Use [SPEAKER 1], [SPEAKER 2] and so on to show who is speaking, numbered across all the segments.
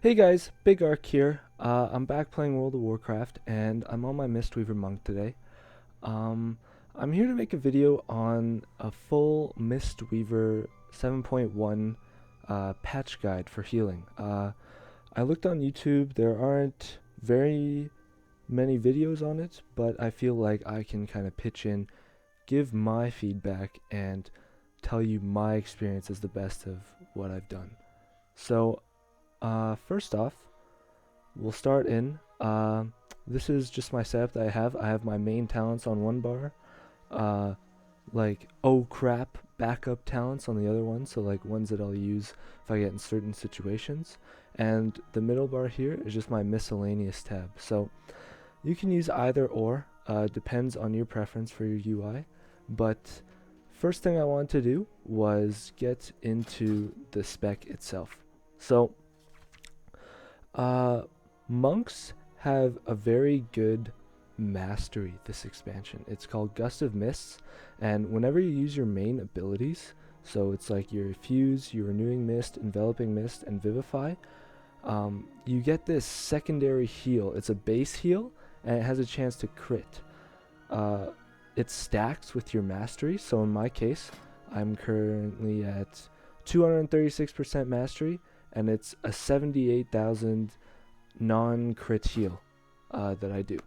[SPEAKER 1] Hey guys, Big Arc here. I'm back playing World of Warcraft, and I'm on my Mistweaver Monk today. Um, I'm here to make a video on a full Mistweaver 7.1 patch guide for healing. I looked on YouTube. There aren't very many videos on it, but I feel like I can kind of pitch in, give my feedback, and tell you my experience as the best of what I've done. So, first off, we'll start in. This is just my setup that I have. I have my main talents on one bar, uh, like oh crap backup talents on the other one, so like ones that I'll use if I get in certain situations. And the middle bar here is just my miscellaneous tab. So you can use either or, depends on your preference for your UI. But first thing I wanted to do was get into the spec itself. So uh, monks have a very good mastery this expansion. It's called Gust of Mists, and whenever you use your main abilities, so it's like your Fuse, your Renewing Mist, Enveloping Mist, and Vivify, you get this secondary heal. It's a base heal, and it has a chance to crit. It stacks with your mastery, so in my case, I'm currently at 236% mastery, and it's a 78,000 non-crit heal that I do.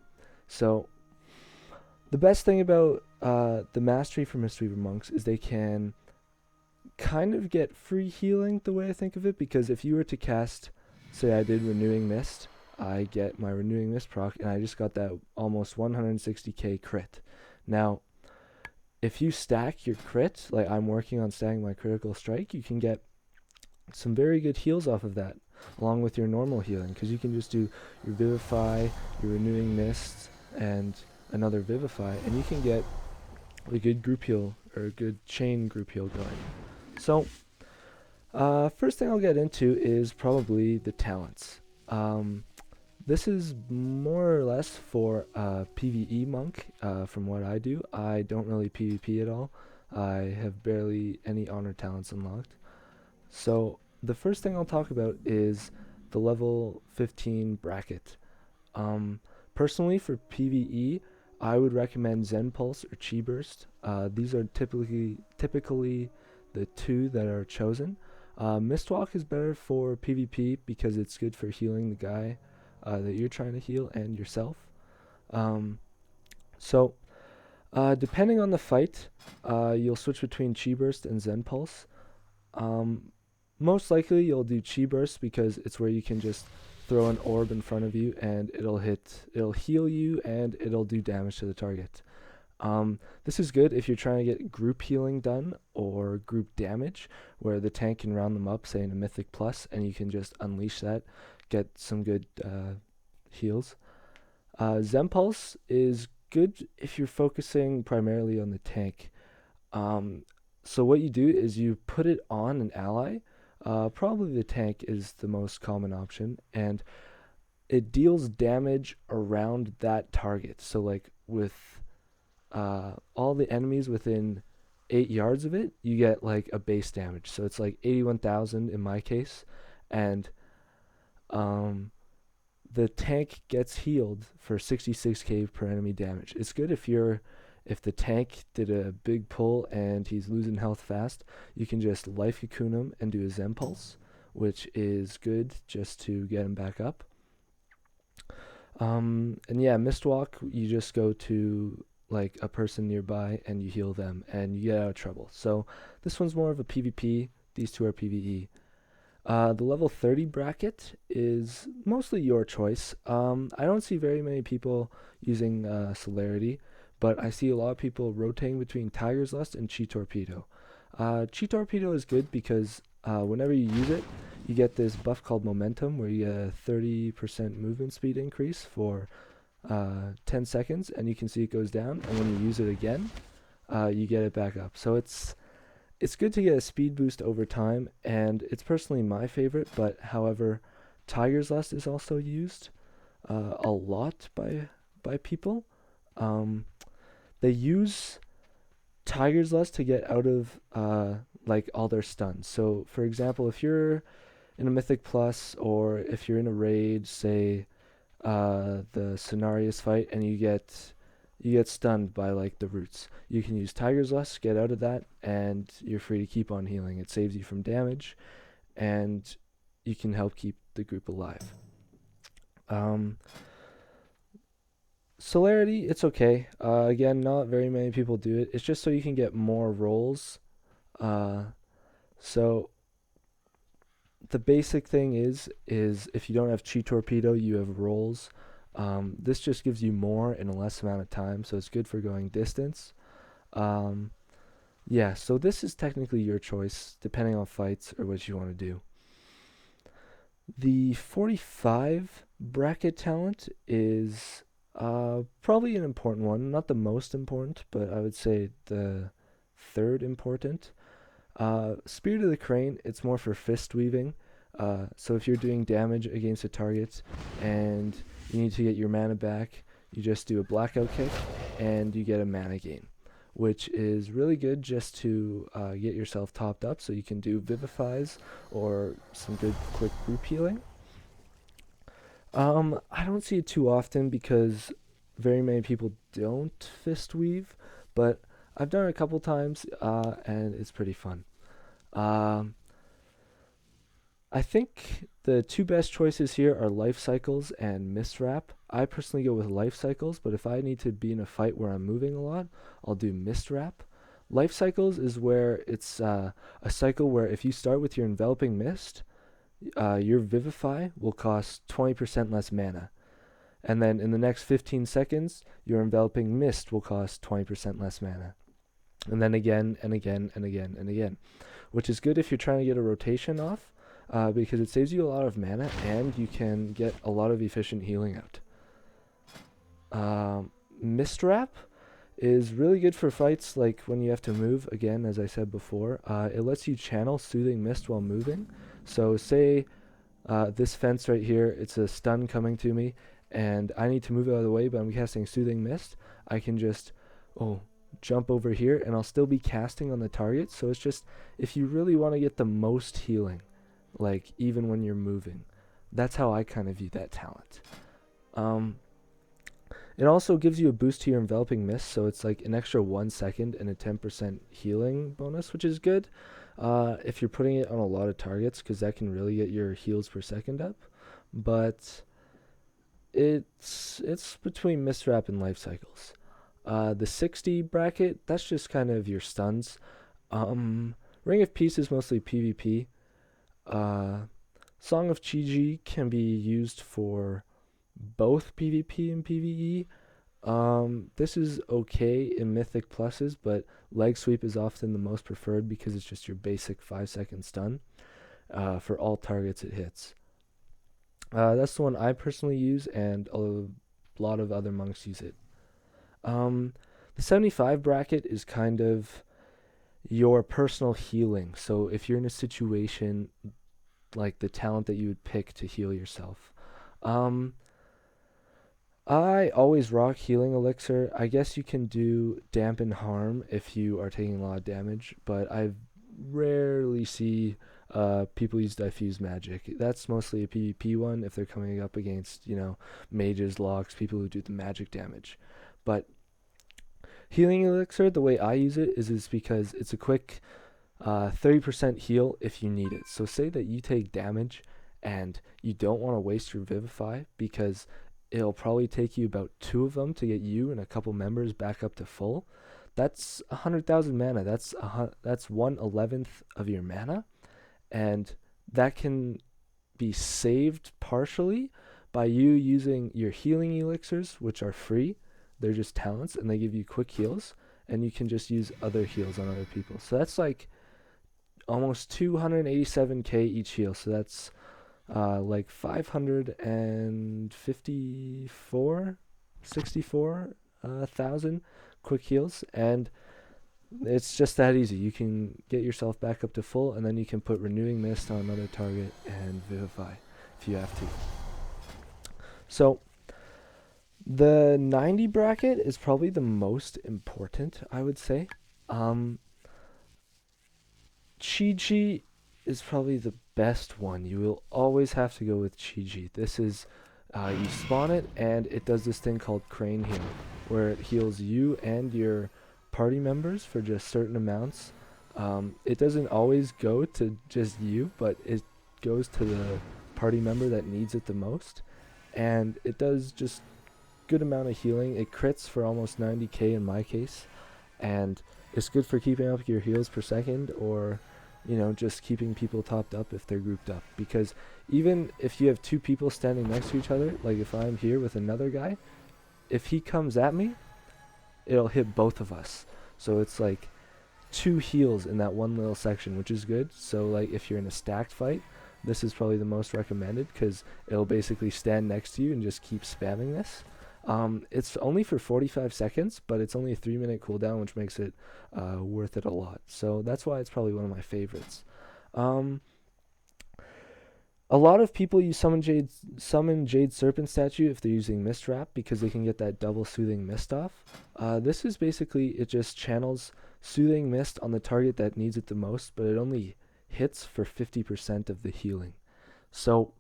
[SPEAKER 1] So the best thing about the mastery for Mistweaver Monks is they can kind of get free healing the way I think of it, because if you were to cast, say I did Renewing Mist, I get my Renewing Mist proc, and I just got that almost 160k crit. Now, if you stack your crit, like I'm working on stacking my critical strike, you can get some very good heals off of that, along with your normal healing, because you can just do your Vivify, your Renewing Mist, and another Vivify, and you can get a good group heal, or a good chain group heal going. So, first thing I'll get into is probably the talents. This is more or less for a PvE monk, from what I do. I don't really PvP at all. I have barely any honor talents unlocked. So the first thing I'll talk about is the level 15 bracket. Personally, for PvE, I would recommend Zen Pulse or Chi Burst. These are typically the two that are chosen. Mistwalk is better for PvP because it's good for healing the guy that you're trying to heal and yourself. So depending on the fight, you'll switch between Chi Burst and Zen Pulse. Most likely you'll do Chi Burst because it's where you can just throw an orb in front of you and it'll heal you and it'll do damage to the target. This is good if you're trying to get group healing done or group damage, where the tank can round them up, say in a Mythic Plus, and you can just unleash that, get some good heals. Zen Pulse is good if you're focusing primarily on the tank. So what you do is you put it on an ally. Probably the tank is the most common option, and it deals damage around that target. So like with all the enemies within 8 yards of it, you get like a base damage. So it's like 81,000 in my case, and the tank gets healed for 66k per enemy damage. It's good if the tank did a big pull and he's losing health fast, you can just life cocoon him and do a Zen Pulse, which is good just to get him back up. And yeah, Mistwalk, you just go to like a person nearby and you heal them and you get out of trouble. So this one's more of a PvP, these two are PvE. The level 30 bracket is mostly your choice. I don't see very many people using Celerity, but I see a lot of people rotating between Tiger's Lust and Chi Torpedo. Chi Torpedo is good because whenever you use it, you get this buff called Momentum, where you get a 30% movement speed increase for 10 seconds, and you can see it goes down, and when you use it again, you get it back up. So it's good to get a speed boost over time, and it's personally my favorite, but however, Tiger's Lust is also used a lot by people. They use Tiger's Lust to get out of like all their stuns. So for example, if you're in a Mythic Plus, or if you're in a raid, say the Cenarius fight, and you get stunned by like the roots. You can use Tiger's Lust, get out of that, and you're free to keep on healing. It saves you from damage, and you can help keep the group alive. Celerity, it's okay. Again, not very many people do it. It's just so you can get more rolls. So the basic thing is if you don't have Chi Torpedo, you have rolls. This just gives you more in a less amount of time, so it's good for going distance. Yeah, so this is technically your choice, depending on fights or what you want to do. The 45 bracket talent is probably an important one. Not the most important, but I would say the third important. Spirit of the Crane, it's more for fist weaving. So if you're doing damage against a target and you need to get your mana back, you just do a blackout kick and you get a mana gain, which is really good just to get yourself topped up so you can do Vivifies or some good quick group healing. I don't see it too often because very many people don't fist weave, but I've done it a couple times and it's pretty fun. I think the two best choices here are Life Cycles and Mistwrap. I personally go with Life Cycles, but if I need to be in a fight where I'm moving a lot, I'll do Mistwrap. Life Cycles is where it's a cycle where if you start with your Enveloping Mist, your Vivify will cost 20% less mana. And then in the next 15 seconds, your Enveloping Mist will cost 20% less mana. And then again, and again, and again, and again. Which is good if you're trying to get a rotation off, because it saves you a lot of mana, and you can get a lot of efficient healing out. Mistwrap is really good for fights like when you have to move, again, as I said before. It lets you channel Soothing Mist while moving. So say this fence right here, it's a stun coming to me, and I need to move out of the way, but I'm casting Soothing Mist. I can just jump over here, and I'll still be casting on the target. So it's just, if you really want to get the most healing, like even when you're moving, that's how I kind of view that talent. It also gives you a boost to your Enveloping Mist, so it's like an extra 1 second and a 10% healing bonus, which is good if you're putting it on a lot of targets, because that can really get your heals per second up. But it's between Mistwrap and Life Cycles. The 60 bracket, that's just kind of your stuns. Ring of Peace is mostly PvP. Song of Chi can be used for both PvP and PvE. This is okay in Mythic Pluses, but Leg Sweep is often the most preferred because it's just your basic 5-second stun for all targets it hits. That's the one I personally use, and a lot of other monks use it. The 75 bracket is kind of your personal healing. So if you're in a situation, like the talent that you would pick to heal yourself. I always rock Healing Elixir. I guess you can do Dampen Harm if you are taking a lot of damage, but I rarely see people use Diffuse Magic. That's mostly a PvP one if they're coming up against, mages, locks, people who do the magic damage. But Healing Elixir, the way I use it is because it's a quick 30% heal if you need it. So say that you take damage and you don't want to waste your Vivify because it'll probably take you about 2 of them to get you and a couple members back up to full. That's 100,000 mana. That's 1/11th of your mana, and that can be saved partially by you using your healing elixirs, which are free. They're just talents, and they give you quick heals, and you can just use other heals on other people. So that's like almost 287k each heal. So that's like 64,000 quick heals, and it's just that easy. You can get yourself back up to full, and then you can put Renewing Mist on another target and Vivify if you have to. So the 90 bracket is probably the most important, I would say. Chi is probably the best one. You will always have to go with Chi. This is, you spawn it, and it does this thing called Crane Heal, where it heals you and your party members for just certain amounts. It doesn't always go to just you, but it goes to the party member that needs it the most. And it does just good amount of healing. It crits for almost 90k in my case, and it's good for keeping up your heals per second, or just keeping people topped up if they're grouped up. Because even if you have two people standing next to each other, like if I'm here with another guy, if he comes at me, it'll hit both of us. So it's like two heals in that one little section, which is good. So like if you're in a stacked fight, this is probably the most recommended, because it'll basically stand next to you and just keep spamming this. It's only for 45 seconds, but it's only a 3-minute cooldown, which makes it worth it a lot. So that's why it's probably one of my favorites. A lot of people use Summon Jade Serpent Statue if they're using Mist Wrap, because they can get that double Soothing Mist off. This is basically, it just channels Soothing Mist on the target that needs it the most, but it only hits for 50% of the healing. So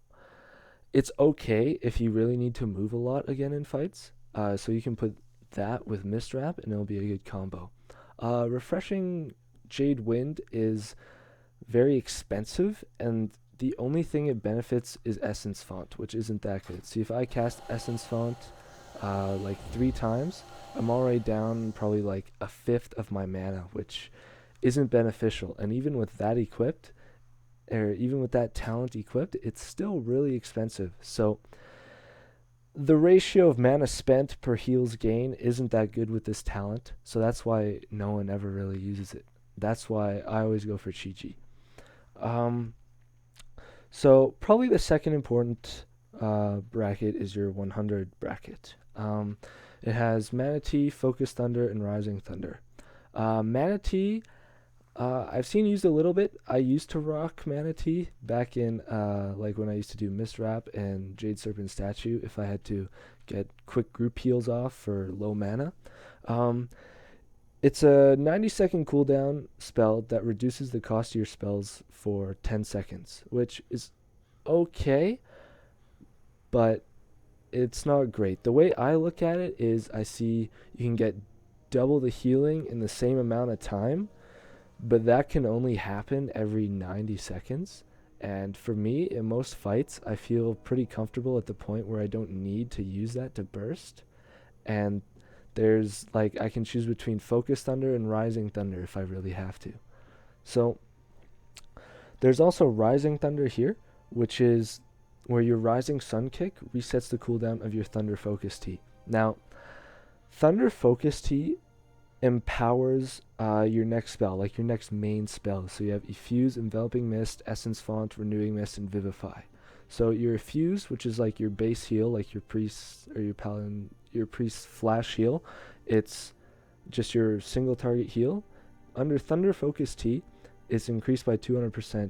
[SPEAKER 1] it's okay if you really need to move a lot again in fights. So you can put that with Mist Wrap, and it'll be a good combo. Refreshing Jade Wind is very expensive, and the only thing it benefits is Essence Font, which isn't that good. See, if I cast Essence Font like 3 times, I'm already down probably like a fifth of my mana, which isn't beneficial. And even with that equipped, or even with that talent equipped, it's still really expensive. So the ratio of mana spent per heals gain isn't that good with this talent, so that's why no one ever really uses it. That's why I always go for Chi. So probably the second important bracket is your 100 bracket. It has Manatee, Focus Thunder, and Rising Thunder. Manatee, I've seen used a little bit. I used to rock Manatee back in like when I used to do Mist Wrap and Jade Serpent Statue, if I had to get quick group heals off for low mana. It's a 90-second cooldown spell that reduces the cost of your spells for 10 seconds, which is okay, but it's not great. The way I look at it is I see you can get double the healing in the same amount of time, but that can only happen every 90 seconds. And for me, in most fights, I feel pretty comfortable at the point where I don't need to use that to burst. And there's like, I can choose between Focus Thunder and Rising Thunder if I really have to. So there's also Rising Thunder here, which is where your Rising Sun Kick resets the cooldown of your Thunder Focus Tea. Now, Thunder Focus Tea empowers your next spell, like your next main spell. So you have Effuse, Enveloping Mist, Essence Font, Renewing Mist, and Vivify. So your Effuse, which is like your base heal, like your priest or your paladin, your priest flash heal, it's just your single target heal. Under Thunder Focus Tea, it's increased by 200%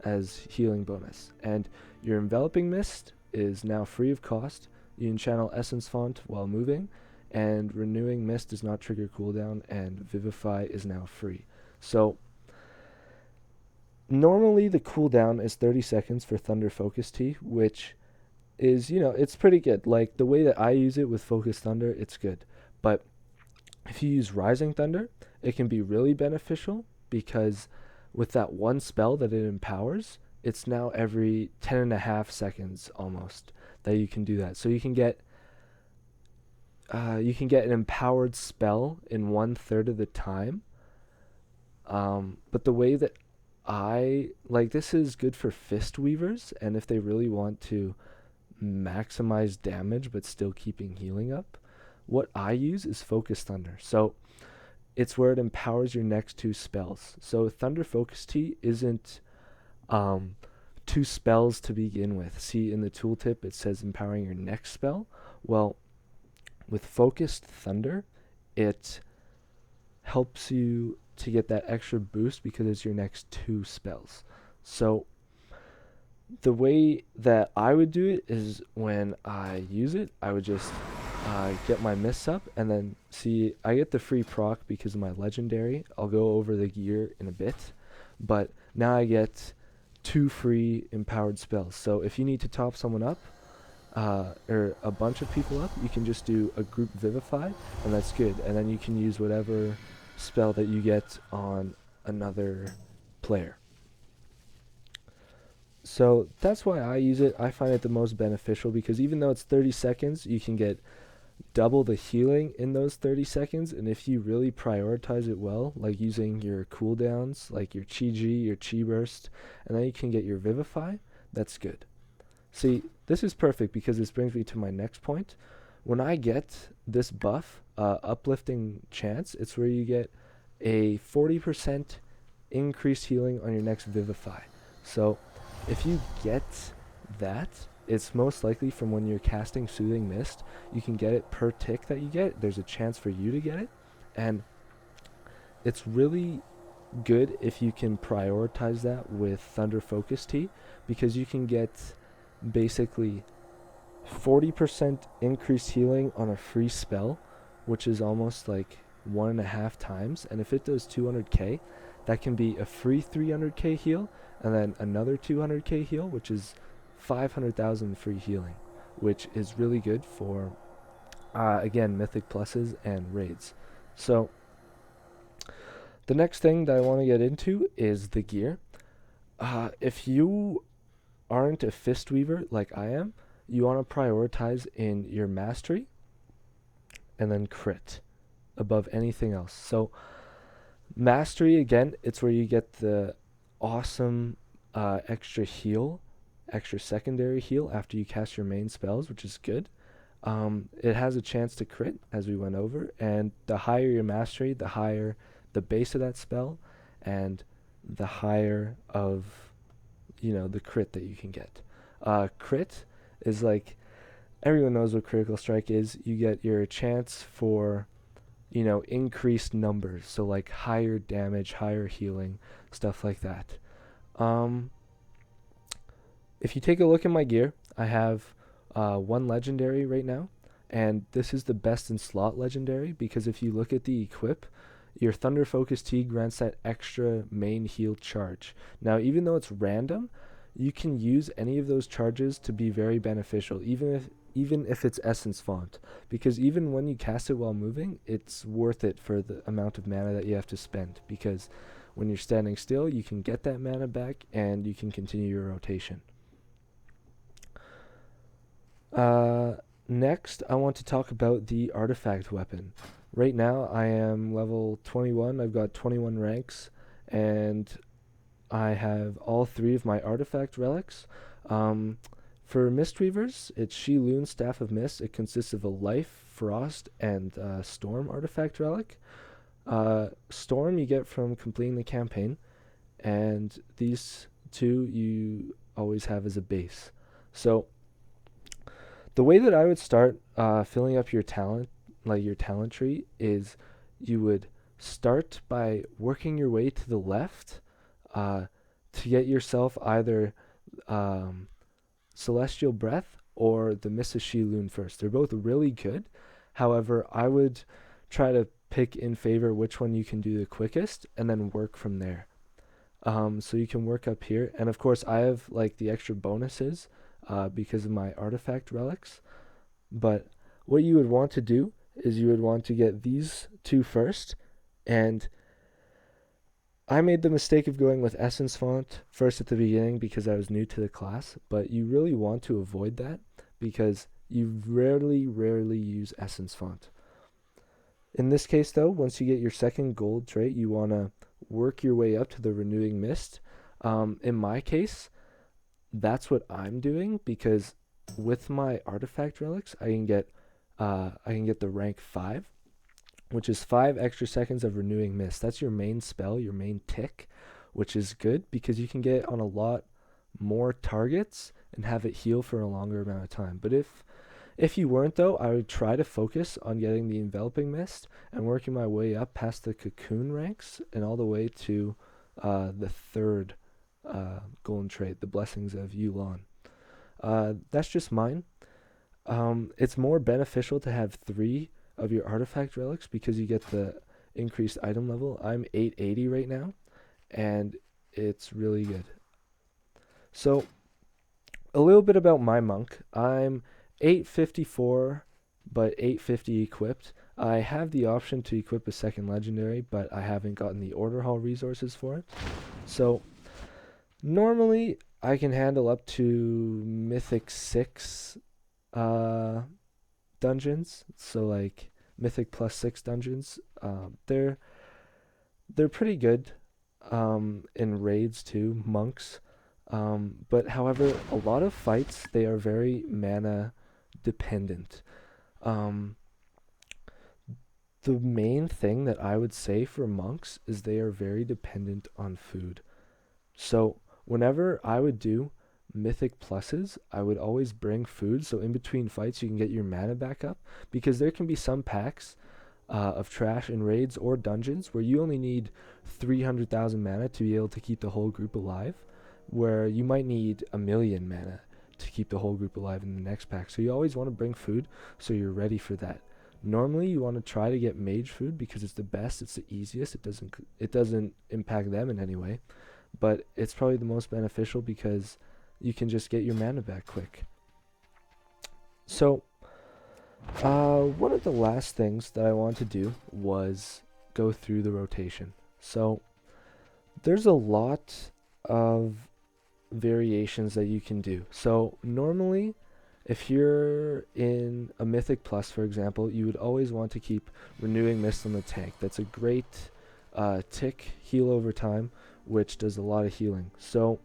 [SPEAKER 1] as healing bonus. And your Enveloping Mist is now free of cost. You can channel Essence Font while moving, and Renewing Mist does not trigger cooldown, and Vivify is now free. So normally the cooldown is 30 seconds for Thunder Focus Tea, which is, it's pretty good. Like the way that I use it with Focus Thunder, it's good. But if you use Rising Thunder, it can be really beneficial, because with that one spell that it empowers, it's now every 10.5 seconds almost that you can do that. So you can get an empowered spell in 1/3 of the time. But the way that I like, this is good for fist weavers, and if they really want to maximize damage but still keeping healing up, what I use is Focus Thunder. So it's where it empowers your next 2 spells. So Thunder Focus Tea isn't 2 spells to begin with. See, in the tooltip it says empowering your next spell. Well, with Focused Thunder, it helps you to get that extra boost because it's your next 2 spells. So the way that I would do it is, when I use it, I would just get my mists up, and then see, I get the free proc because of my legendary. I'll go over the gear in a bit, but now I get 2 free empowered spells. So if you need to top someone up, or a bunch of people up, you can just do a group Vivify, and that's good. And then you can use whatever spell that you get on another player. So that's why I use it. I find it the most beneficial because even though it's 30 seconds, you can get double the healing in those 30 seconds. And if you really prioritize it well, like using your cooldowns, like your Chi G, your Chi Burst, and then you can get your Vivify, that's good. See, this is perfect because this brings me to my next point. When I get this buff, Uplifting Chance, it's where you get a 40% increased healing on your next Vivify. So if you get that, it's most likely from when you're casting Soothing Mist. You can get it per tick that you get. There's a chance for you to get it. And it's really good if you can prioritize that with Thunder Focus Tea, because you can get basically 40% increased healing on a free spell, which is almost like 1.5 times. And if it does 200k, that can be a free 300k heal, and then another 200k heal, which is 500,000 free healing, which is really good for, again, Mythic Pluses and Raids. So the next thing that I want to get into is the gear. If you aren't a Fistweaver like I am, you want to prioritize in your Mastery and then Crit above anything else. So Mastery, again, it's where you get the awesome extra heal, extra secondary heal after you cast your main spells, which is good. It has a chance to crit, as we went over, and the higher your Mastery, the higher the base of that spell, and the higher of, the crit that you can get. Crit is like, everyone knows what Critical Strike is. You get your chance for, increased numbers. So like higher damage, higher healing, stuff like that. If you take a look at my gear, I have 1 legendary right now, and this is the best in slot legendary, because if you look at the equip, your Thunder Focus Tea grants that extra main heal charge. Now, even though it's random, you can use any of those charges to be very beneficial, even if it's Essence Font, because even when you cast it while moving, it's worth it for the amount of mana that you have to spend, because when you're standing still, you can get that mana back and you can continue your rotation. Next, I want to talk about the artifact weapon. Right now, I am level 21. I've got 21 ranks, and I have all 3 of my artifact relics. For Mistweavers, it's Shi Loon Staff of Mist. It consists of a Life, Frost, and Storm artifact relic. Storm you get from completing the campaign, and these 2 you always have as a base. So the way that I would start filling up your talent, like your talent tree, is you would start by working your way to the left to get yourself either Celestial Breath or the Mist of Shi Loon first. They're both really good. However, I would try to pick in favor which one you can do the quickest and then work from there. So you can work up here. And of course, I have like the extra bonuses because of my artifact relics. But what you would want to do is you would want to get these 2 first, and I made the mistake of going with Essence Font first at the beginning because I was new to the class, but you really want to avoid that because you rarely use Essence Font. In this case though, once you get your second gold trait, you want to work your way up to the Renewing Mist. In my case, that's what I'm doing, because with my artifact relics, I can get the rank 5, which is 5 extra seconds of Renewing Mist. That's your main spell, your main tick, which is good because you can get it on a lot more targets and have it heal for a longer amount of time. But if you weren't though, I would try to focus on getting the Enveloping Mist and working my way up past the Cocoon ranks and all the way to the 3rd golden trait, the Blessings of Yulon. That's just mine. It's more beneficial to have 3 of your artifact relics because you get the increased item level. I'm 880 right now, and It's really good. So, a little bit about my monk. I'm 854, but 850 equipped. I have the option to equip a second legendary, but I haven't gotten the order hall resources for it. So, normally I can handle up to mythic 6 uh, dungeons. So, like, mythic plus 6 dungeons. They're pretty good in raids too, monks. But however, a lot of fights they are very mana dependent. Um, the main thing that I would say for monks is they are very dependent on food. So whenever I would do mythic pluses, I would always bring food so in between fights you can get your mana back up because there can be some packs of trash in raids or dungeons where you only need 300,000 mana to be able to keep the whole group alive, where you might need a million mana to keep the whole group alive in the next pack. So you always want to bring food so you're ready for that. Normally you want to try to get mage food because it's the best, it's the easiest, it doesn't impact them in any way, but it's probably the most beneficial because you can just get your mana back quick. So one of the last things that I wanted to do was go through the rotation. So there's a lot of variations that you can do. So normally, if you're in a Mythic Plus, for example, you would always want to keep Renewing Mist on the tank. That's a great tick heal over time, which does a lot of healing. So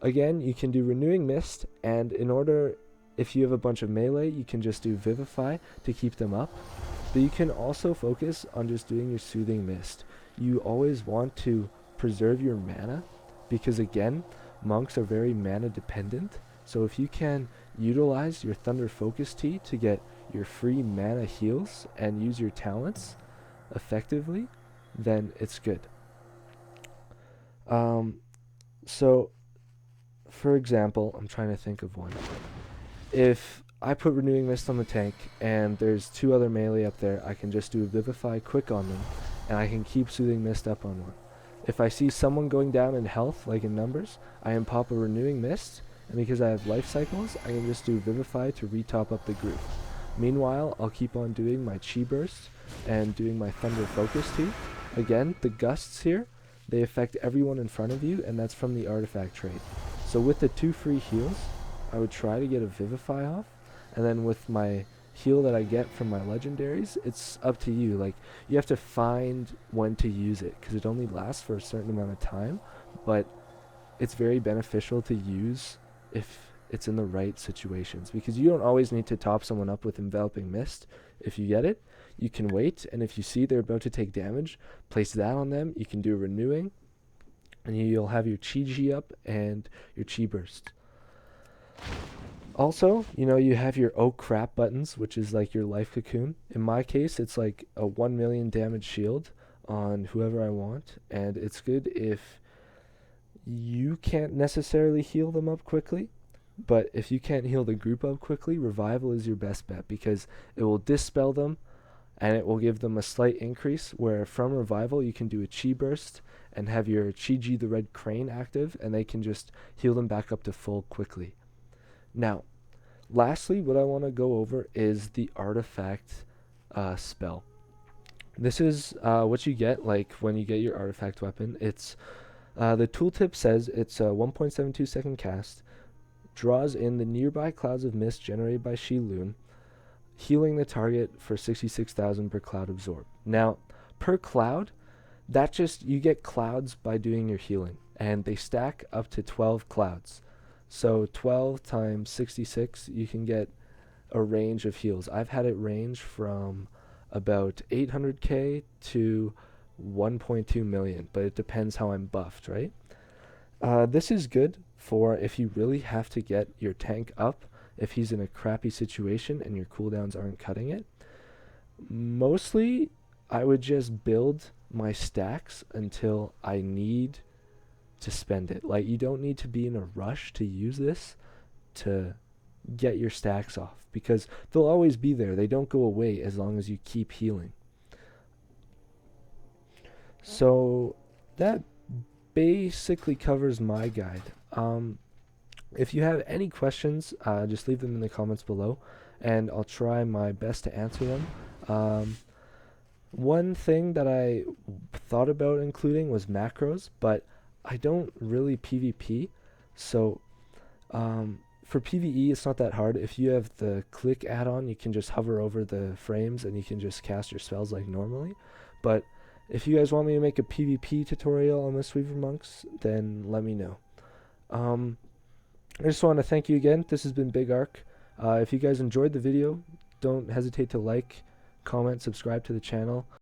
[SPEAKER 1] again, you can do Renewing Mist, and if you have a bunch of melee, you can just do Vivify to keep them up. But you can also focus on just doing your Soothing Mist. You always want to preserve your mana because, again, monks are very mana dependent. So if you can utilize your Thunder Focus Tea to get your free mana heals and use your talents effectively, then it's good. So, for example, I'm trying to think of one. If I put Renewing Mist on the tank and there's 2 other melee up there, I can just do a Vivify quick on them, and I can keep Soothing Mist up on one. If I see someone going down in health, like in numbers, I can pop a Renewing Mist, and because I have life cycles, I can just do Vivify to re-top up the group. Meanwhile, I'll keep on doing my Chi Burst and doing my Thunder Focus Tea. Again, the gusts here, they affect everyone in front of you, and that's from the artifact trait. So with the 2 free heals, I would try to get a Vivify off, and then with my heal that I get from my legendaries, it's up to you. Like, you have to find when to use it, because it only lasts for a certain amount of time, but it's very beneficial to use if it's in the right situations, because you don't always need to top someone up with Enveloping Mist. If you get it, you can wait, and if you see they're about to take damage, place that on them. You can do Renewing, and you'll have your Chi up and your Chi Burst. Also, you have your oh crap buttons, which is like your life cocoon. In my case, it's like a 1 million damage shield on whoever I want, and it's good if you can't necessarily heal them up quickly, but if you can't heal the group up quickly, Revival is your best bet because it will dispel them and it will give them a slight increase, where from Revival you can do a Chi Burst and have your Chi-Ji the Red Crane active, and they can just heal them back up to full quickly. Now, lastly, what I want to go over is the artifact spell. This is what you get like when you get your artifact weapon. It's the tooltip says it's a 1.72 second cast, draws in the nearby clouds of mist generated by Shi-Lun, healing the target for 66,000 per cloud absorbed. Now, per cloud, you get clouds by doing your healing, and they stack up to 12 clouds. So 12 times 66, you can get a range of heals. I've had it range from about 800k to 1.2 million, but it depends how I'm buffed, right? This is good for if you really have to get your tank up, if he's in a crappy situation and your cooldowns aren't cutting it. Mostly, I would just build my stacks until I need to spend it. Like, you don't need to be in a rush to use this to get your stacks off, because they'll always be there. They don't go away as long as you keep healing. So that basically covers my guide. If you have any questions, just leave them in the comments below, and I'll try my best to answer them. One thing that I thought about including was macros, but I don't really PvP, so for PvE it's not that hard. If you have the click add-on, you can just hover over the frames and you can just cast your spells like normally. But if you guys want me to make a PvP tutorial on Mistweaver Monks, then let me know. I just want to thank you again. This has been Big Arc. If you guys enjoyed the video, don't hesitate to like, comment, subscribe to the channel.